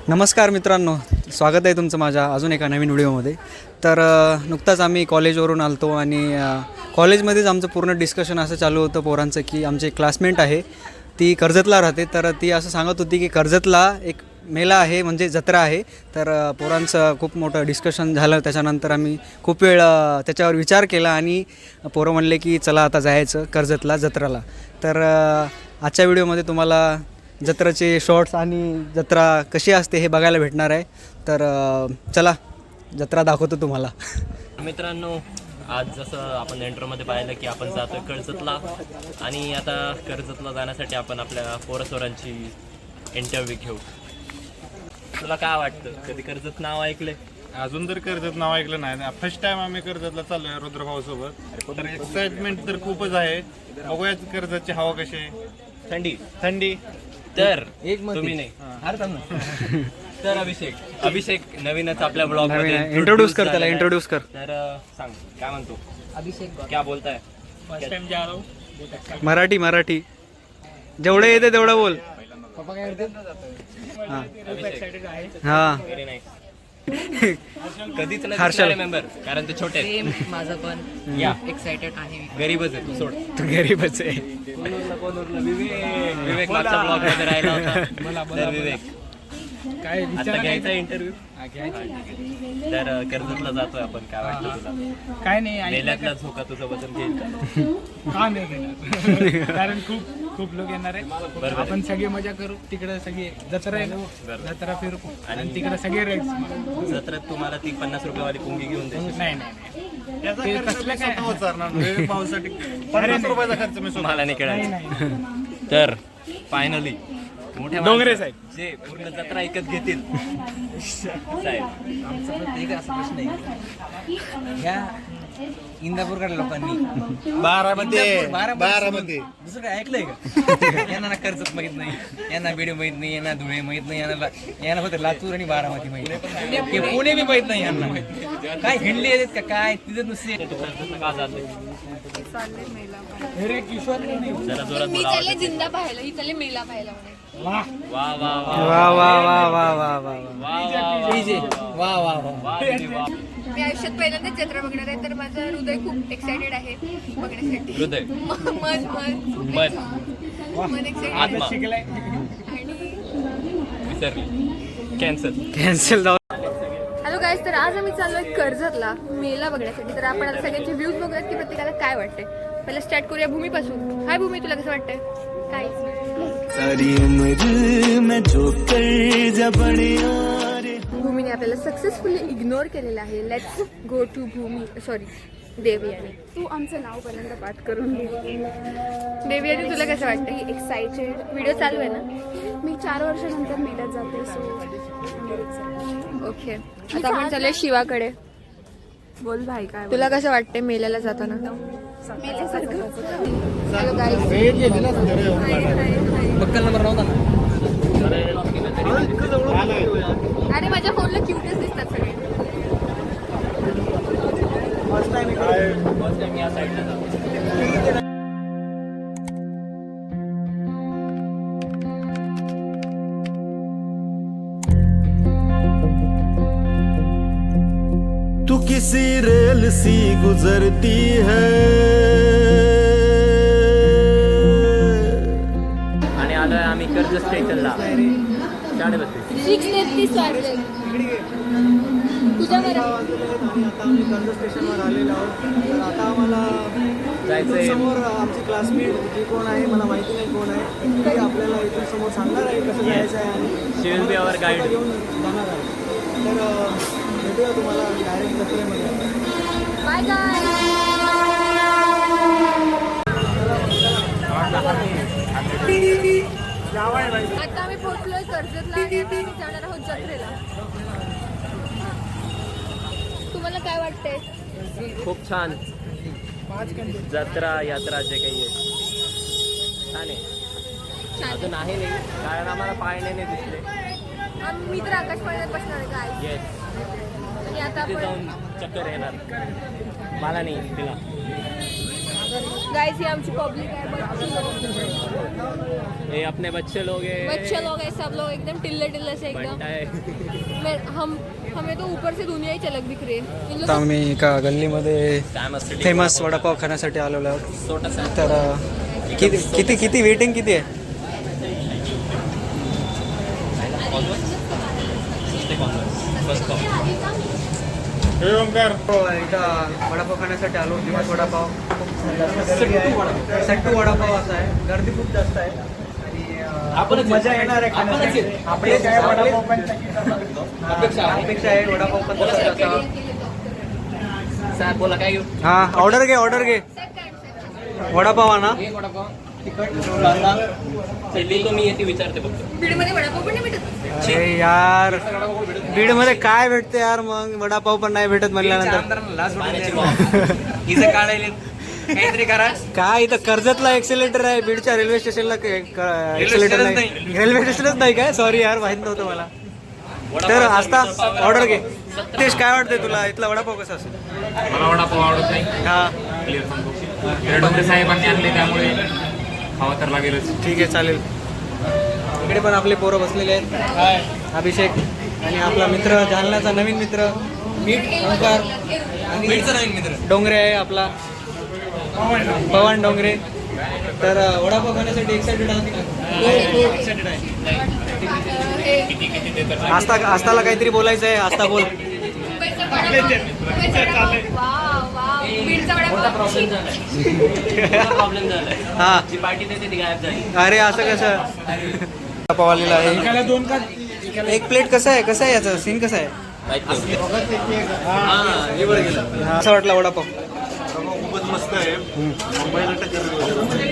नमस्कार मित्रांनो, स्वागत आहे तुमचं माझ्या अजून एका नवीन व्हिडिओमध्ये. तर नुकताच आम्ही कॉलेजवरून आलतो आणि कॉलेजमध्येच आमचं पूर्ण डिस्कशन असं चालू होतं पोरांचं की आमची एक क्लासमेट आहे, ती कर्जतला राहते. तर ती असं सांगत होती की कर्जतला एक मेला आहे, म्हणजे जत्रा आहे. तर पोरांचं खूप मोठं डिस्कशन झालं. त्याच्यानंतर आम्ही खूप वेळ त्याच्यावर विचार केला आणि पोरं म्हणले की चला आता जायचं कर्जतला जत्राला. तर आजच्या व्हिडिओमध्ये तुम्हाला जत्राचे शॉर्ट्स आणि जत्रा कशी असते हे बघायला भेटणार आहे. तर चला जत्रा दाखवतो तुम्हाला. मित्रांनो, आज जसं आपण इंट्रोमध्ये पाहिलं की आपण जातोय कर्जतला आणि आता कर्जतला जाण्यासाठी आपण आपल्या पोरसोरांची इंटरव्ह्यू घेऊ. तुला काय वाटतं, कधी कर्जत नाव ऐकले? अजून तर कर्जत नाव ऐकलं नाही. फर्स्ट टाइम आम्ही कर्जतला चाललोय रुद्रभाऊ सोबत. तर एक्साइटमेंट तर खूपच आहे. बघूया कर्जतची हवा कशी आहे. थंडी तर तुम्ही नाही तर अभिषेक नवीनच आपल्या ब्लॉग मध्ये इंट्रोड्यूस कर त्याला, इंट्रोड्यूस कर. तर सांग काय म्हणतो अभिषेक, क्या बोलताय? फर्स्ट टाइम जा रहा हूं. मराठी जेवढं येते तेवढं बोल. हां व्हेरी नाईस. कधीच नाही मेंबर, कारण ते छोटे आहेत. माझं पण या एक्साइटेड आहे. गरीबच आहे, तू सोड. तू गरीबच आहे. विवेक मागच्या ब्लॉग मध्ये राहिला होता. तर विवेक काय आता घ्यायचा इंटरव्ह्यू. तर कर्जतला जातोय आपण, काय वाटतं तुला? काय नाही मेल्यातला झोका तुझं वजन घेईल का? का नाही घेणार? कारण खूप लोक येणार आहे. बरोबर. आपण सगळे मजा करू. तिकडे सगळी जत्रा आहे ना, जत्रा फिरू आणि तिकडे सगळे रेट्स. जत्रेत तुम्हाला ती 50 रुपयावाली पुंगी घेऊन द्यायची. नाही ते कसलं काय पावसासाठी 50 रुपयाचा खर्च मी मला नाही कळालं. तर फायनली मोठ्या डोंगरे माणसं जे पूर्ण जत्रा ऐकत घेतील साहेब. आमचा प्रत्येक असा प्रश्न आहे. ह्या इंदापूरकडे लोकांनी बारामती दुसरं काय ऐकलंय का? यांना ना कर्जत माहित नाही, यांना बीड माहित नाही, यांना धुळे माहित नाही, यांना फक्त लातूर आणि बारामती माहित नाही, पुणे बी माहित नाही यांना. काय हिंडले येतात का काय तिथे नुसते. कर्जतला का जातोय? जरा जोरात मी बोला. चालले जिंदा पाहायला, ही चालले मेला पाहायला म्हणे. वा वा वा वा वा वा वा वा वा. वा वा वा. वा दीदी वा. मी आयुष्यात पहिल्यांदाच जत्रा बघणार आहे, तर माझं हृदय खूप एक्सायटेड आहे बघण्यासाठी. हृदय, मन एक्सायटेड आत्मा आणि विसरली, कॅन्सल जाऊ. हॅलो गाईज, तर आज आम्ही चाललोय कर्जतला मेला बघण्यासाठी. तर आपण आता सगळ्यांचे व्ह्यूज बघूयात की प्रत्येकाला काय वाटतंय. पहिला स्टार्ट करूया भूमीपासून. हाय भूमी, तुला कसं वाटतंय? काय भूमीने आपल्याला सक्सेसफुली इग्नोर केलेलं आहे. Let's go to Devyani. तू आमचं नाव पहिल्यांदा पाठ करून घे. देवयानी, तुला कसं वाटतं? ही एक्सायटेड. व्हिडिओ चालू आहे ना? मी 4 वर्षानंतर मेल्यात जाते. सो ओके, आता आपण चालूया शिवाकडे. बोल भाई, काय तुला कसं वाटतंय मेल्याला जाताना? Hello guys. बक्कल नंबर नव्हता ना. अरे माझ्या फोनला क्यूटच दिसतात सगळे. या साईडला जातो. तू किसी रेल सी गुजरती है. आणि आलोय आम्ही कर्जत स्टेशनला. 6:33 वाजले. तुझ्या आम्ही कर्जत स्टेशनवर आलेलो आहोत. तर आता आम्हाला जायचंय. समोर आमची क्लासमेट जी कोण आहे मला माहिती नाही कोण आहे, ती आपल्याला इथून समोर सांगणार आहे कसं जायचं आहे आणि शी विल बी अवर गाईड. घेऊन जाणार आहे. तर भेटूया तुम्हाला डायरेक्ट जत्रेमध्ये. बाय गाय. आता आम्ही पोहोचलोय कर्जतला आणि आता आम्ही जाणार आहोत जत्रेला. तुम्हाला काय वाटतंय? खूप छान जत्रा यात्रा जे काही आहे छान आहे. अजून आहे नाही, कारण आम्हाला पाळण्याने दिसले. मी तर आकाश पाळण्यात बसणार आहे काय. येस, आणि आता तिथे आपण जाऊन चक्कर येणार. मला नाही तिला. गाइस ये आमची पब्लिक आहे, ये अपने बच्चे लोग हैं, बच्चे लोग हैं, सब लोग एकदम टिल्ले टिल्ले से एकदम. बंटा है. हमें तो ऊपर से दुनिया ही अलग दिख रही है. इन आता लोग आम्ही एका गल्लीमध्ये फेमस सिटी फेमस वडापाव खाण्यासाठी आलेलो आहोत. छोटासा तर किती वेटिंग किती आहे? First call. हे ओंकार एकदा वडापाव खाण्यासाठी आलो. फेमस वडापाव सट्टू वडापाव असा आहे. गर्दी खूप जास्त आहे आणि खूप मजा येणार आहे खाण्यासाठी. आपले काय वडापाव पण अपेक्षा आहे वडापाव पण तसाच असावा. साहेब बोला काय घेऊ? हा ऑर्डर घे वडापाव आणा. पहिली तो मी येते विचारते फक्त. बीडमध्ये वडापाव पण नाही भेटत. अरे यार बीडमध्ये काय भेटते यार, मग वडापाव पण नाही भेटत म्हणल्यानंतर इथं काढायला काहीतरी करा. काय इथं कर्जतला एक्सिलेटर आहे, बीडच्या रेल्वे स्टेशनला एक्सिलेटर स्टेशनच नाही. रेल्वे स्टेशनच नाही काय? सॉरी यार माहित नव्हतं मला. तर आस्था ऑर्डर घे. तेच काय वाटतंय तुला, इथला वडापाव कसा असेल? मला वडापाव आवडत नाही, हा क्लिअर सांगतो. डोंगरे साहेबांनी आणले त्यामुळे खावा तर लागेलच. ठीक आहे चालेल. इकडे पण आपले पोरं बसलेले आहेत. अभिषेक आणि आपला मित्र, जालन्याचा नवीन मित्र ओंकार आणि नवीन मित्र डोंगरे आहे आपला पवन डोंगरे. तर वडापाव खाण्यासाठी एक्साइटेड आहे. आस्थाला काहीतरी बोलायचं आहे. आस्था बोल. बीडचा वडापाव. प्रॉब्लेम झालाय. हा जी पार्टी देते ती गायब झाली. अरे असं कसं वडापाव आलेला आहे. एक प्लेट कसं आहे याचं सीन कसं आहे? असं वाटला वडापाव? खूपच मस्त आहे.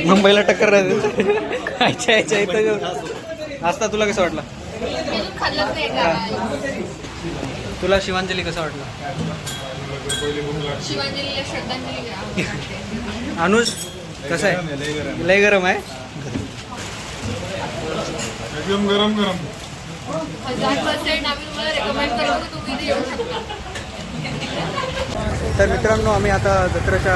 मुंबईला टक्कर राहते. खायच्या इथं. आस्था तुला कसं वाटला? खाल्लंच नाही का? तुला शिवांजली कसं वाटलं? शिवांजलीला श्रद्धांजली द्या. अनुज कसं आहे? लय गरम आहे. एकदम गरम 1000% आम्ही तुम्हाला रेकमेंड करतो की तुम्ही इथे येऊ शकता. तर मित्रांनो आम्ही आता जत्रेच्या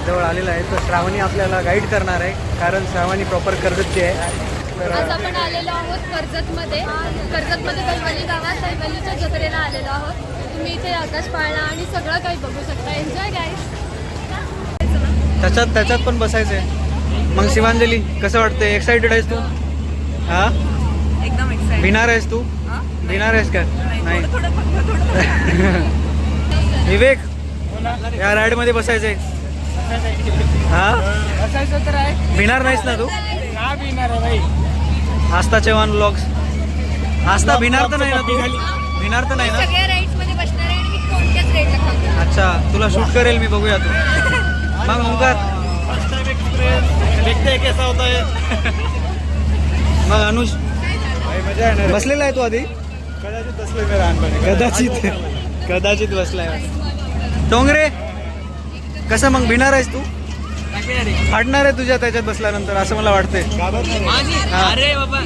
जवळ आलेलो आहे. तर श्रावणी आपल्याला गाईड करणार आहे, कारण श्रावणी प्रॉपर कर्जतची आहे. तर आज आपण आलेलो आहोत कर्जतमध्ये कैवली गावात कैवलीच्या जत्रेला आलेलो आहोत. तुम्ही इथे आकाश पाळणा आणि सगळं काही बघू शकता. एन्जॉय गाईस. त्याच्यात पण बसायचं आहे. मग शिवांजली कसं वाटतंय? एक्साइटेड आहेस तू? हा एकदम एक्साइटेड. भिणार आहेस तू? भिणार आहेस का? नाही. विवेक या राईड मध्ये बसायचंय. हा बसायचं तर आहे. भिणार नाहीस ना तू? का भिणार आहे भाई? आस्था चव्हाण व्लॉग्स. आस्था भिणार तर नाही ना तू? भिणार तर नाही ना? सगळ्या राईड्स मध्ये बसणार आहे आणि मी कोणत्याच रेटला खाऊ. अच्छा तुला शूट करेल मी, बघूया तू. मग ओंकार देखते हैं कैसा होता है. मग अनुज मजा येणार. बसलेला आहे तू आधी? कदाचित बसलोय मी लहानपणी. कदाचित बसलाय. डोंगरे कसं मग भिणार आहेस तू? फाडणार आहे तुझ्या त्याच्यात बसल्यानंतर असं मला वाटतंय. अरे बाबा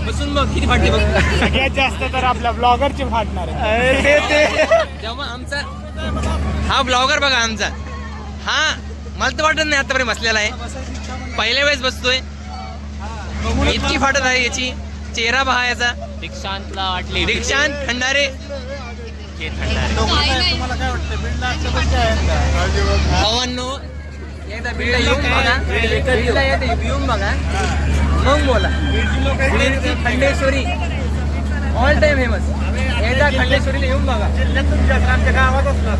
बसून बघ किती फाटते बघ. सगळ्यात जास्त तर आपल्या ब्लॉगरची फाटणार आहे. अरे ते जेव्हा आमचा हा ब्लॉगर बघा आमचा, हा मला तर वाटत नाही आतापर्यंत बसलेला आहे. पहिल्या वेळेस बसतोय. इतकी फाटत आहे याची. चेहरा पहा याचा. दीक्षांतला वाटली. दीक्षांत खंडारे. हे खंडारे तुम्हाला काय वाटतं बीडला आजचं कसं काय? भावांनो एकदा बीडला येऊन बघा. बीडला येऊन बघा मग बोला. बीडची खंडेश्वरी ऑल टाइम फेमस. एकदा खंडेश्वरीला येऊन बघा. आमच्या गावात असणार.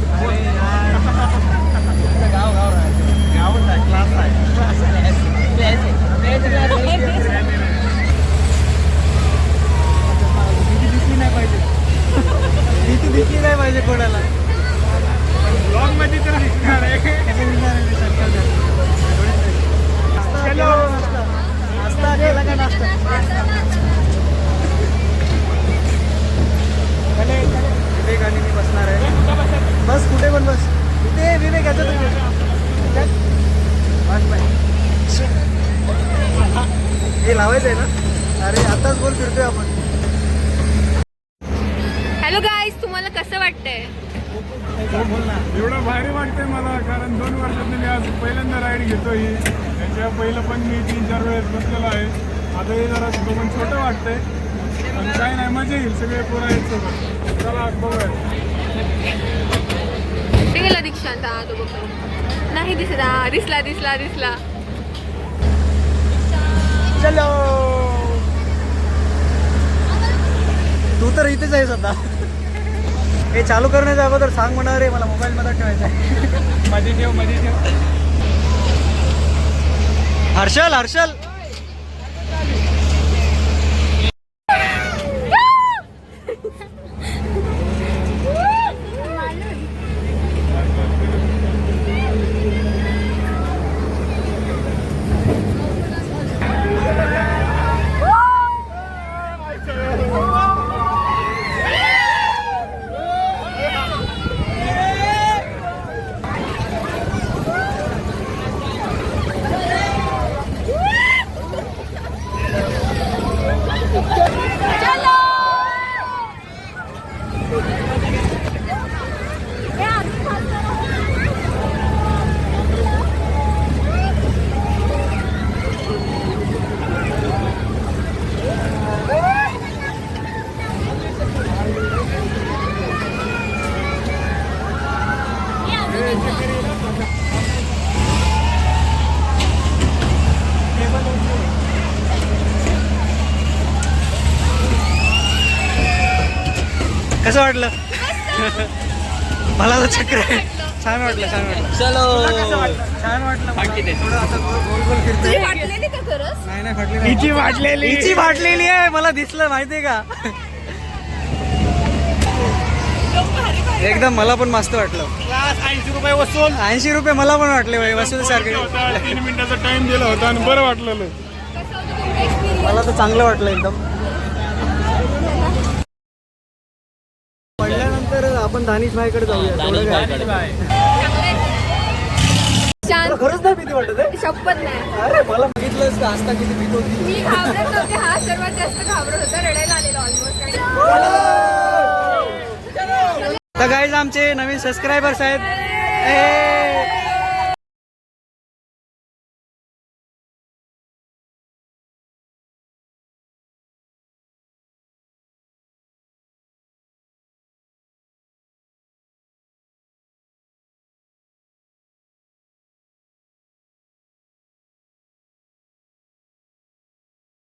दिसली नाही पाहिजे कोणाला. ब्लॉग मध्ये तर दिसणार आहे. नाश्ता केला का नाश्ता? विवेक आणि मी बसणार आहे. बस कुठे पण बस. इथे विवेक याच्यात हे लावायचं आहे ना? अरे आताच बोल फिरतोय आपण. हॅलो गाईज, तुम्हाला कसं वाटतंय? एवढं भारी वाटतंय मला, कारण 2 वर्षात मी आज पहिल्यांदा राईड घेतो ही. त्याच्या पहिलं पण मी 3-4 वेळेस बसलेलो आहे. आता हे जरा बघून छोटं वाटतंय, पण काय नाही, मजा येईल. सगळे पोरं आहेत सोबत. चला बघूया. ते गेला दीक्षांत, हा तो बघतो. नाही दिसत, हा दिसला दिसला दिसला. चलो, तू तर इथेच आहेस आता. हे चालू करण्याच्या अगोदर सांग म्हणा रे, मला मोबाईल मध्ये ठेवायचा आहे. मध्ये ठेव. हर्षल हर्षल कसं वाटलं? मला तर चक्र आहे. छान वाटलं. चलो, छान वाटलं. थोडं आता गोल गोल फिरतोय. फाटलेली का खरंच? नाही फाटली. हिची फाटलेली आहे, मला दिसलं माहितीये का. एकदम मला पण मस्त वाटलं. 80 रुपये वसूल. 80 रुपये मला पण वाटले भाई, वसूल सारखे. 3 मिनिटाचा टाइम दिला होता आणि बरं वाटलं. कसं होतं तुमचा experience? मला तर चांगलं वाटलं एकदम. पडल्यानंतर आपण दानिश भाईकडे जाऊया. थोडं काय? शांत, खरंच नाही भीती वाटत आहे. शपथ नाही. अरे मला बघितलंस का आस्था किती भीत होती. मी घाबरत नव्हते, हा सर्वात जास्त घाबरत होता. रडायला आलेला ऑलमोस्ट. तर गाईज आमचे नवीन सबस्क्रायबर्स आहेत.